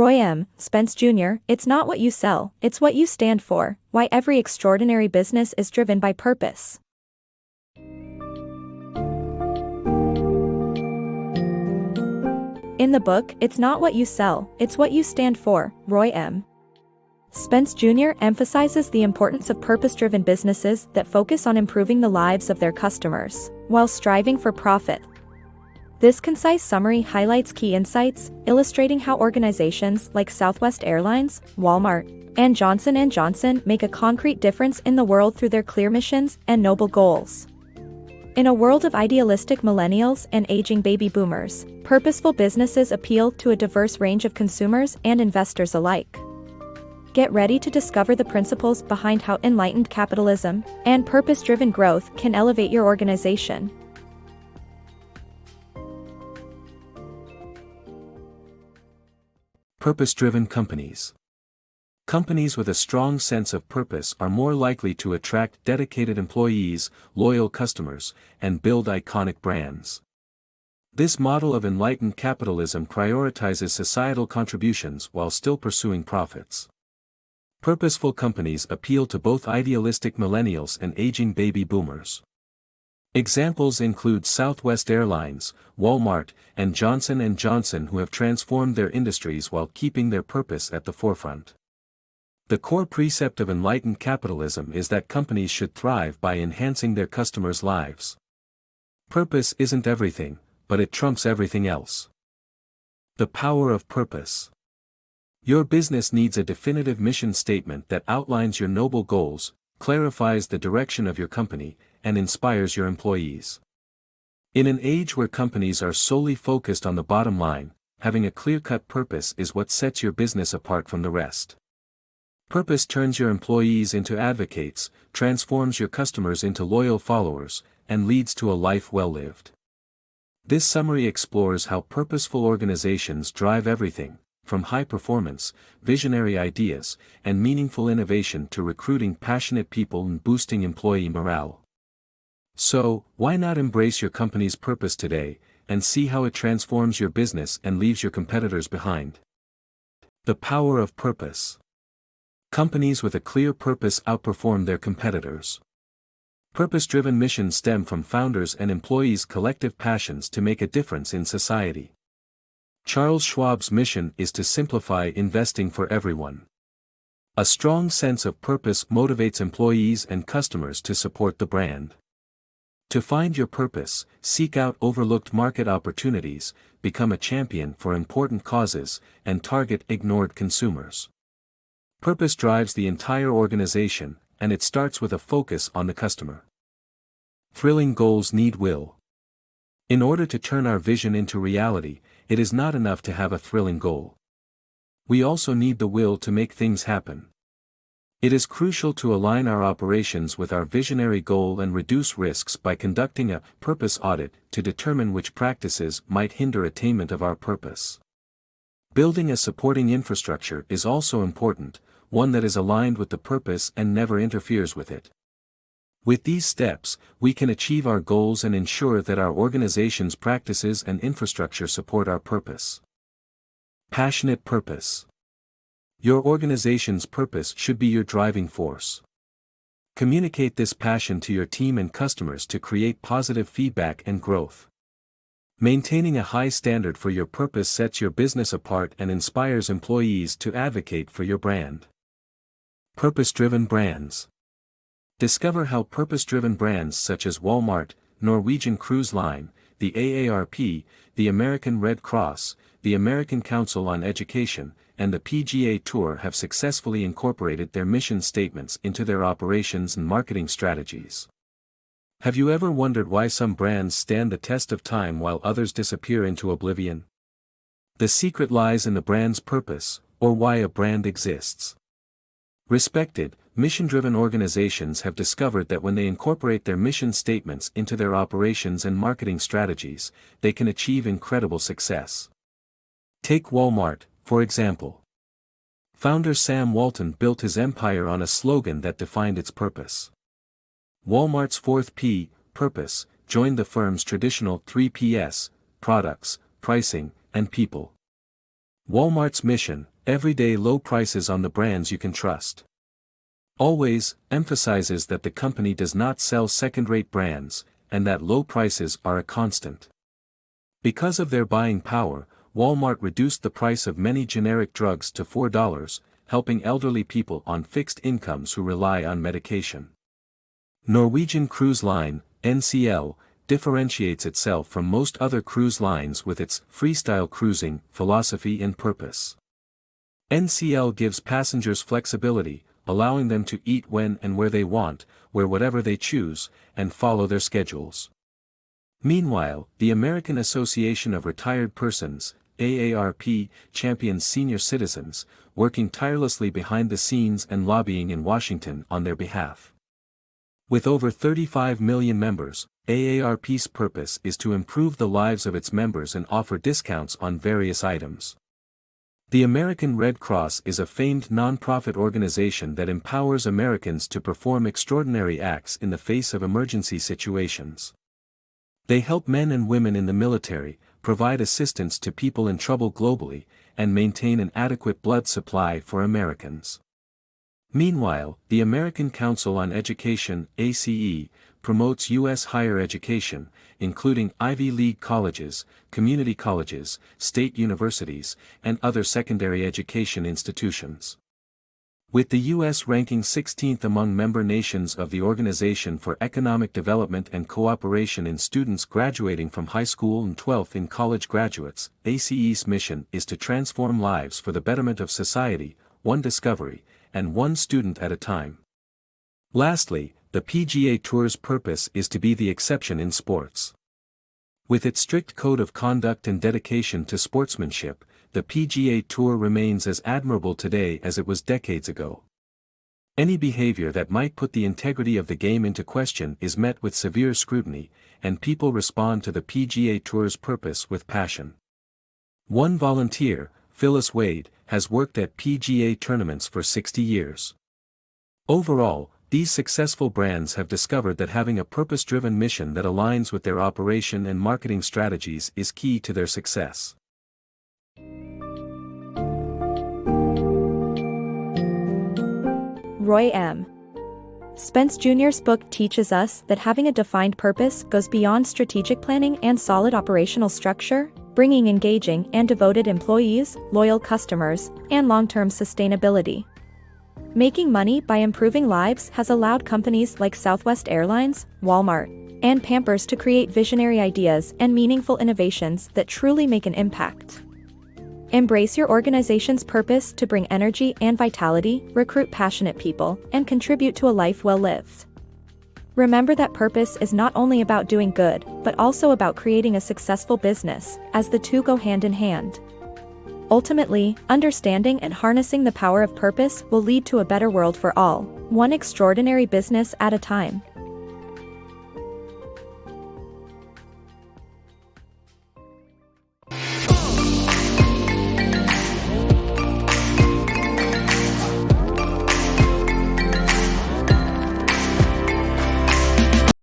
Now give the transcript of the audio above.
Roy M. Spence Jr., it's not what you sell, it's what you stand for, why every extraordinary business is driven by purpose. In the book, It's Not What You Sell, It's What You Stand For, Roy M. Spence Jr. emphasizes the importance of purpose-driven businesses that focus on improving the lives of their customers, while striving for profit. This concise summary highlights key insights, illustrating how organizations like Southwest Airlines, Wal-Mart, and Johnson & Johnson make a concrete difference in the world through their clear missions and noble goals. In a world of idealistic millennials and aging baby boomers, purposeful businesses appeal to a diverse range of consumers and investors alike. Get ready to discover the principles behind how enlightened capitalism and purpose-driven growth can elevate your organization. Purpose-driven companies. Companies with a strong sense of purpose are more likely to attract dedicated employees, loyal customers, and build iconic brands. This model of enlightened capitalism prioritizes societal contributions while still pursuing profits. Purposeful companies appeal to both idealistic millennials and aging baby boomers. Examples include Southwest Airlines, Wal-Mart, and Johnson & Johnson, who have transformed their industries while keeping their purpose at the forefront. The core precept of enlightened capitalism is that companies should thrive by enhancing their customers' lives. Purpose isn't everything, but it trumps everything else. The power of purpose. Your business needs a definitive mission statement that outlines your noble goals, clarifies the direction of your company, and inspires your employees. In an age where companies are solely focused on the bottom line, having a clear-cut purpose is what sets your business apart from the rest. Purpose turns your employees into advocates, transforms your customers into loyal followers, and leads to a life well lived. This summary explores how purposeful organizations drive everything, from high performance, visionary ideas, and meaningful innovation to recruiting passionate people and boosting employee morale. So, why not embrace your company's purpose today, and see how it transforms your business and leaves your competitors behind? The power of purpose. Companies with a clear purpose outperform their competitors. Purpose-driven missions stem from founders' and employees' collective passions to make a difference in society. Charles Schwab's mission is to simplify investing for everyone. A strong sense of purpose motivates employees and customers to support the brand. To find your purpose, seek out overlooked market opportunities, become a champion for important causes, and target ignored consumers. Purpose drives the entire organization, and it starts with a focus on the customer. Thrilling goals need will. In order to turn our vision into reality, it is not enough to have a thrilling goal. We also need the will to make things happen. It is crucial to align our operations with our visionary goal and reduce risks by conducting a purpose audit to determine which practices might hinder attainment of our purpose. Building a supporting infrastructure is also important, one that is aligned with the purpose and never interferes with it. With these steps, we can achieve our goals and ensure that our organization's practices and infrastructure support our purpose. Passionate purpose. Your organization's purpose should be your driving force. Communicate this passion to your team and customers to create positive feedback and growth. Maintaining a high standard for your purpose sets your business apart and inspires employees to advocate for your brand. Purpose-driven brands. Discover how purpose-driven brands such as Wal-Mart, Norwegian Cruise Line, the AARP, the American Red Cross, the American Council on Education, and the PGA Tour have successfully incorporated their mission statements into their operations and marketing strategies. Have you ever wondered why some brands stand the test of time while others disappear into oblivion? The secret lies in the brand's purpose, or why a brand exists. Respected, mission-driven organizations have discovered that when they incorporate their mission statements into their operations and marketing strategies, they can achieve incredible success. Take Wal-Mart, for example. Founder Sam Walton built his empire on a slogan that defined its purpose. Walmart's fourth P, purpose, joined the firm's traditional 3 Ps, products, pricing, and people. Walmart's mission: everyday low prices on the brands you can trust. Always emphasizes that the company does not sell second-rate brands, and that low prices are a constant. Because of their buying power, Walmart reduced the price of many generic drugs to $4, helping elderly people on fixed incomes who rely on medication. Norwegian Cruise Line, NCL, differentiates itself from most other cruise lines with its freestyle cruising philosophy and purpose. NCL gives passengers flexibility, allowing them to eat when and where they want, wear whatever they choose, and follow their schedules. Meanwhile, the American Association of Retired Persons, AARP, champions senior citizens, working tirelessly behind the scenes and lobbying in Washington on their behalf. With over 35 million members, AARP's purpose is to improve the lives of its members and offer discounts on various items. The American Red Cross is a famed nonprofit organization that empowers Americans to perform extraordinary acts in the face of emergency situations. They help men and women in the military, provide assistance to people in trouble globally, and maintain an adequate blood supply for Americans. Meanwhile, the American Council on Education, ACE, promotes U.S. higher education, including Ivy League colleges, community colleges, state universities, and other secondary education institutions. With the U.S. ranking 16th among member nations of the Organization for Economic Development and Cooperation in students graduating from high school and 12th in college graduates, ACE's mission is to transform lives for the betterment of society, one discovery, and one student at a time. Lastly, the PGA Tour's purpose is to be the exception in sports. With its strict code of conduct and dedication to sportsmanship, the PGA Tour remains as admirable today as it was decades ago. Any behavior that might put the integrity of the game into question is met with severe scrutiny, and people respond to the PGA Tour's purpose with passion. One volunteer, Phyllis Wade, has worked at PGA tournaments for 60 years. Overall, these successful brands have discovered that having a purpose-driven mission that aligns with their operation and marketing strategies is key to their success. Roy M. Spence Jr.'s book teaches us that having a defined purpose goes beyond strategic planning and solid operational structure, bringing engaging and devoted employees, loyal customers, and long-term sustainability. Making money by improving lives has allowed companies like Southwest Airlines, Wal-Mart, and Pampers to create visionary ideas and meaningful innovations that truly make an impact. Embrace your organization's purpose to bring energy and vitality, recruit passionate people, and contribute to a life well lived. Remember that purpose is not only about doing good, but also about creating a successful business, as the two go hand in hand. Ultimately, understanding and harnessing the power of purpose will lead to a better world for all, one extraordinary business at a time.